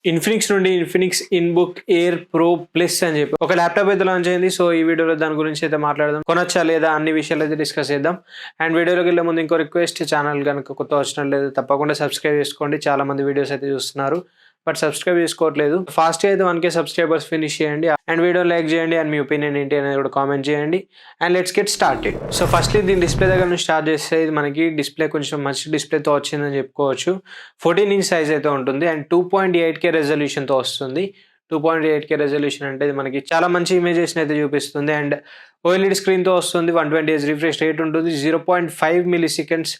Infinix నుండి Infinix ఇన్బుక్ air pro plus అని చెప్పి ఒక ల్యాప్టాప్ అయితే లాంచ్ అయింది. సో ఈ వీడియోలో దాని గురించి అయితే మాట్లాడదాం, కొనొచ్చా లేదా అన్ని విషయాలు అయితే డిస్కస్ చేద్దాం. అండ్ వీడియోలోకి వెళ్ళే ముందు ఇంకో రిక్వెస్ట్, ఛానల్ కనుక కొత్త వచ్చినట్లయితే తప్పకుండా సబ్స్క్రైబ్ చేసుకోండి. చాలా మంది వీడియోస్ అయితే చూస్తున్నారు బట్ సబ్స్క్రైబ్ చేసుకోవట్లేదు. ఫాస్ట్ అయితే 1K సబ్స్క్రైబర్స్ ఫినిష్ చేయండి అండ్ వీడియో లైక్ చేయండి అండ్ మీ ఒపీనియన్ ఏంటి అనేది కూడా కామెంట్ చేయండి. And let's get started. So firstly దీని డిస్ప్లే దగ్గర నుంచి స్టార్ట్ చేస్తే ఇది మనకి డిస్ప్లే కొంచెం మంచి డిస్ప్లేతో వచ్చిందని చెప్పుకోవచ్చు. 14 ఇంచ్ సైజ్ అయితే ఉంటుంది అండ్ 2.8K రెజల్యూషన్తో వస్తుంది. 2.8K రెజల్యూషన్ అంటే ఇది మనకి చాలా మంచి ఇమేజెస్ని అయితే చూపిస్తుంది అండ్ OLED స్క్రీన్తో వస్తుంది. 120Hz రిఫ్రెష్ రేట్ ఉంటుంది. 0.5 మిల్లీ-సెకండ్స్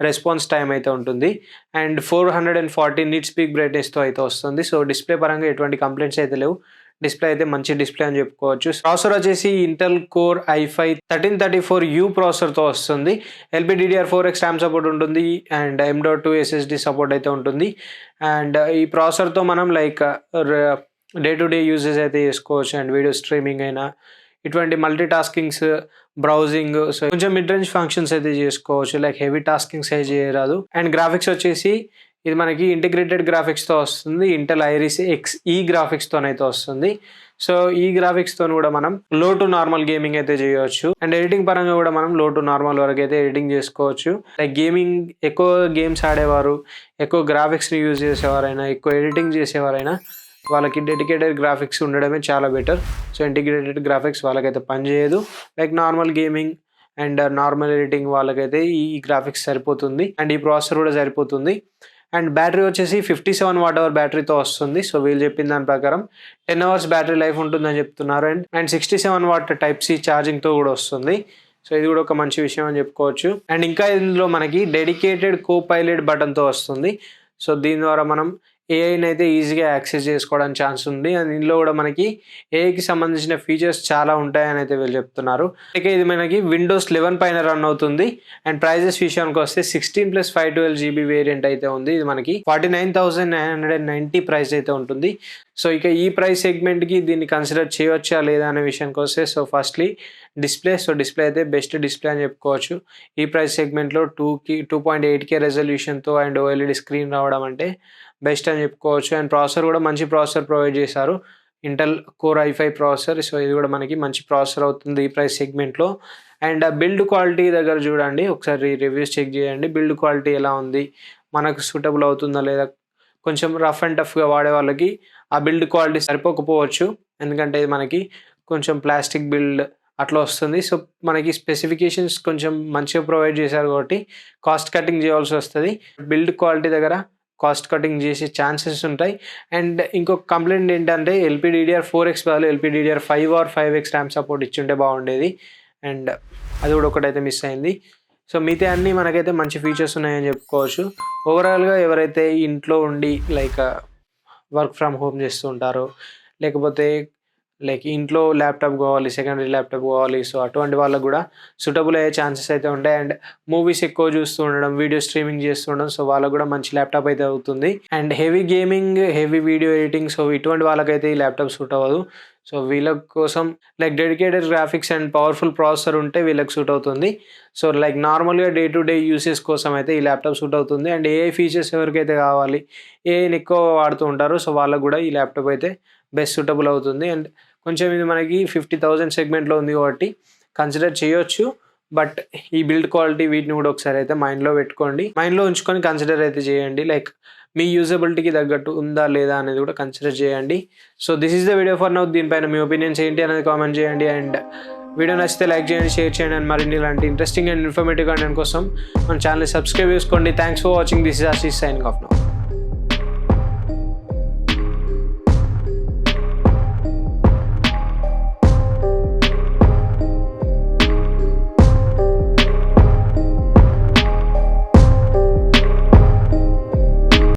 రెస్పాన్స్ టైం అయితే ఉంటుంది అండ్ 440 నిట్స్ పీక్ బ్రైట్నెస్తో అయితే వస్తుంది. సో డిస్ప్లే పరంగా ఎటువంటి కంప్లైంట్స్ అయితే లేవు. డిస్ప్లే అయితే మంచి డిస్ప్లే అని చెప్పుకోవచ్చు. ప్రాసెసర్ వచ్చేసి ఇంటెల్ కోర్ i5 1334U ప్రాసెసర్తో వస్తుంది. LPDDR4X RAM సపోర్ట్ ఉంటుంది అండ్ M.2 SSD సపోర్ట్ అయితే ఉంటుంది. అండ్ ఈ ప్రాసెసర్తో మనం like day to day uses అయితే చేసుకోవచ్చు అండ్ వీడియో స్ట్రీమింగ్ అయినా ఇటువంటి మల్టీ టాస్కింగ్స్, బ్రౌజింగ్, సో కొంచెం మిడ్ రేంజ్ ఫంక్షన్స్ అయితే చేసుకోవచ్చు. లైక్ హెవీ టాస్కింగ్స్ అయితే చేయరాదు. అండ్ గ్రాఫిక్స్ వచ్చేసి ఇది మనకి ఇంటిగ్రేటెడ్ గ్రాఫిక్స్తో వస్తుంది. ఇంటెల్ ఐరిస్ XE గ్రాఫిక్స్తోనైతే వస్తుంది. సో ఈ గ్రాఫిక్స్తో కూడా మనం లో టు నార్మల్ గేమింగ్ అయితే చేయవచ్చు అండ్ ఎడిటింగ్ పరంగా కూడా మనం లో టు నార్మల్ వరకు అయితే ఎడిటింగ్ చేసుకోవచ్చు. లైక్ గేమింగ్ ఎక్కువ గేమ్స్ ఆడేవారు, ఎక్కువ గ్రాఫిక్స్ని యూజ్ చేసేవారైనా, ఎక్కువ ఎడిటింగ్ చేసేవారైనా వాళ్ళకి డెడికేటెడ్ గ్రాఫిక్స్ ఉండడమే చాలా బెటర్. సో ఇంటిగ్రేటెడ్ గ్రాఫిక్స్ వాళ్ళకైతే పనిచేయదు. Like normal gaming and normal editing వాళ్ళకైతే ఈ గ్రాఫిక్స్ సరిపోతుంది అండ్ ఈ ప్రాసెసర్ కూడా సరిపోతుంది. అండ్ బ్యాటరీ వచ్చేసి 57 Wh బ్యాటరీతో వస్తుంది. సో వీళ్ళు చెప్పిన దాని ప్రకారం 10 hours బ్యాటరీ లైఫ్ ఉంటుందని చెప్తున్నారు అండ్ 67 Watt Type-C ఛార్జింగ్తో కూడా వస్తుంది. సో ఇది కూడా ఒక మంచి విషయం అని చెప్పుకోవచ్చు. అండ్ ఇంకా ఇందులో మనకి డెడికేటెడ్ కో-పైలట్ బటన్తో వస్తుంది. సో దీని ద్వారా మనం ఏఐని అయితే ఈజీగా యాక్సెస్ చేసుకోవడానికి ఛాన్స్ ఉంది అండ్ ఇందులో కూడా మనకి ఏఐకి సంబంధించిన ఫీచర్స్ చాలా ఉంటాయని అయితే వీళ్ళు చెప్తున్నారు. అయితే ఇది మనకి Windows 11 పైన రన్ అవుతుంది అండ్ ప్రైజెస్ విషయానికి వస్తే 16+512GB వేరియంట్ అయితే ఉంది. ఇది మనకి 49,990 ప్రైస్ అయితే ఉంటుంది. సో ఇక ఈ ప్రైస్ సెగ్మెంట్కి దీన్ని కన్సిడర్ చేయవచ్చా లేదా అనే విషయానికి వస్తే, so firstly display. So display అయితే బెస్ట్ డిస్ప్లే అని చెప్పుకోవచ్చు. ఈ ప్రైస్ సెగ్మెంట్లో 2.8K రెజల్యూషన్తో అండ్ OLED స్క్రీన్ రావడం అంటే బెస్ట్ అని చెప్పుకోవచ్చు. అండ్ ప్రాసెసర్ కూడా మంచి ప్రాసెసర్ ప్రొవైడ్ చేశారు, Intel core i5 processor. So ఇది కూడా మనకి మంచి ప్రాసెసర్ అవుతుంది ఈ ప్రైస్ సెగ్మెంట్లో. అండ్ బిల్డ్ క్వాలిటీ దగ్గర చూడండి, ఒకసారి రివ్యూస్ చెక్ చేయండి. బిల్డ్ క్వాలిటీ ఎలా ఉంది, మనకు సూటబుల్ అవుతుందా లేదా. కొంచెం రఫ్ అండ్ టఫ్గా వాడే వాళ్ళకి ఆ బిల్డ్ క్వాలిటీ సరిపోకపోవచ్చు, ఎందుకంటే ఇది మనకి కొంచెం ప్లాస్టిక్ బిల్డ్ అట్లా వస్తుంది. సో మనకి స్పెసిఫికేషన్స్ కొంచెం మంచిగా ప్రొవైడ్ చేశారు కాబట్టి కాస్ట్ కటింగ్ చేయాల్సి వస్తుంది. బిల్డ్ క్వాలిటీ దగ్గర కాస్ట్ కటింగ్ చేసే ఛాన్సెస్ ఉంటాయి. అండ్ ఇంకొక కంప్లైంట్ ఏంటంటే LPDDR4X బదులు LPDDR5 or 5X RAM support ఇచ్చుంటే బాగుండేది అండ్ అది కూడా ఒకటైతే మిస్ అయింది. సో మిగతా అన్నీ మనకైతే మంచి ఫీచర్స్ ఉన్నాయని చెప్పుకోవచ్చు. ఓవరాల్గా ఎవరైతే ఇంట్లో ఉండి లైక్ వర్క్ ఫ్రమ్ హోమ్ చేస్తూ ఉంటారో, లేకపోతే లైక్ ఇంట్లో ల్యాప్టాప్ కావాలి, సెకండరీ ల్యాప్టాప్ కావాలి, సో అటువంటి వాళ్ళకు కూడా సూటబుల్ అయ్యే ఛాన్సెస్ అయితే ఉంటాయి. అండ్ మూవీస్ ఎక్కువ చూస్తూ ఉండడం, వీడియో స్ట్రీమింగ్ చేస్తూ ఉండడం, సో వాళ్ళకు కూడా మంచి ల్యాప్టాప్ అయితే అవుతుంది. And heavy gaming, heavy video editing, so ఇటువంటి వాళ్ళకైతే ఈ ల్యాప్టాప్ సూట్ అవ్వదు. సో వీళ్ళ కోసం like dedicated graphics and powerful processor ఉంటే వీళ్ళకి సూట్ అవుతుంది. సో లైక్ నార్మల్గా డే టు డే యూసెస్ కోసం అయితే ఈ ల్యాప్టాప్ సూట్ అవుతుంది. అండ్ ఏఐ ఫీచర్స్ ఎవరికైతే కావాలి, ఏఐని ఎక్కువ వాడుతూ ఉంటారో, సో వాళ్ళకు కూడా ఈ ల్యాప్టాప్ అయితే బెస్ట్ సూటబుల్ అవుతుంది. అండ్ కొంచెం ఇది మనకి 50,000 సెగ్మెంట్లో ఉంది కాబట్టి కన్సిడర్ చేయొచ్చు. బట్ ఈ బిల్డ్ క్వాలిటీ వీటిని కూడా ఒకసారి అయితే మైండ్లో పెట్టుకోండి, మైండ్లో ఉంచుకొని కన్సిడర్ అయితే చేయండి. లైక్ మీ యూజబిలిటీకి తగ్గట్టు ఉందా లేదా అనేది కూడా కన్సిడర్ చేయండి. So this is the video for now. దీనిపైన మీ ఒపీనియన్స్ ఏంటి అనేది కామెంట్ చేయండి అండ్ వీడియో నచ్చితే లైక్ చేయండి, షేర్ చేయండి అండ్ మరిన్ని ఇలాంటి ఇంట్రెస్టింగ్ అండ్ ఇన్ఫర్మేటివ్ కంటెంట్ కోసం మన ఛానల్ని సబ్స్క్రైబ్ చేసుకోండి. Thanks for watching. This is Ashish signing off now.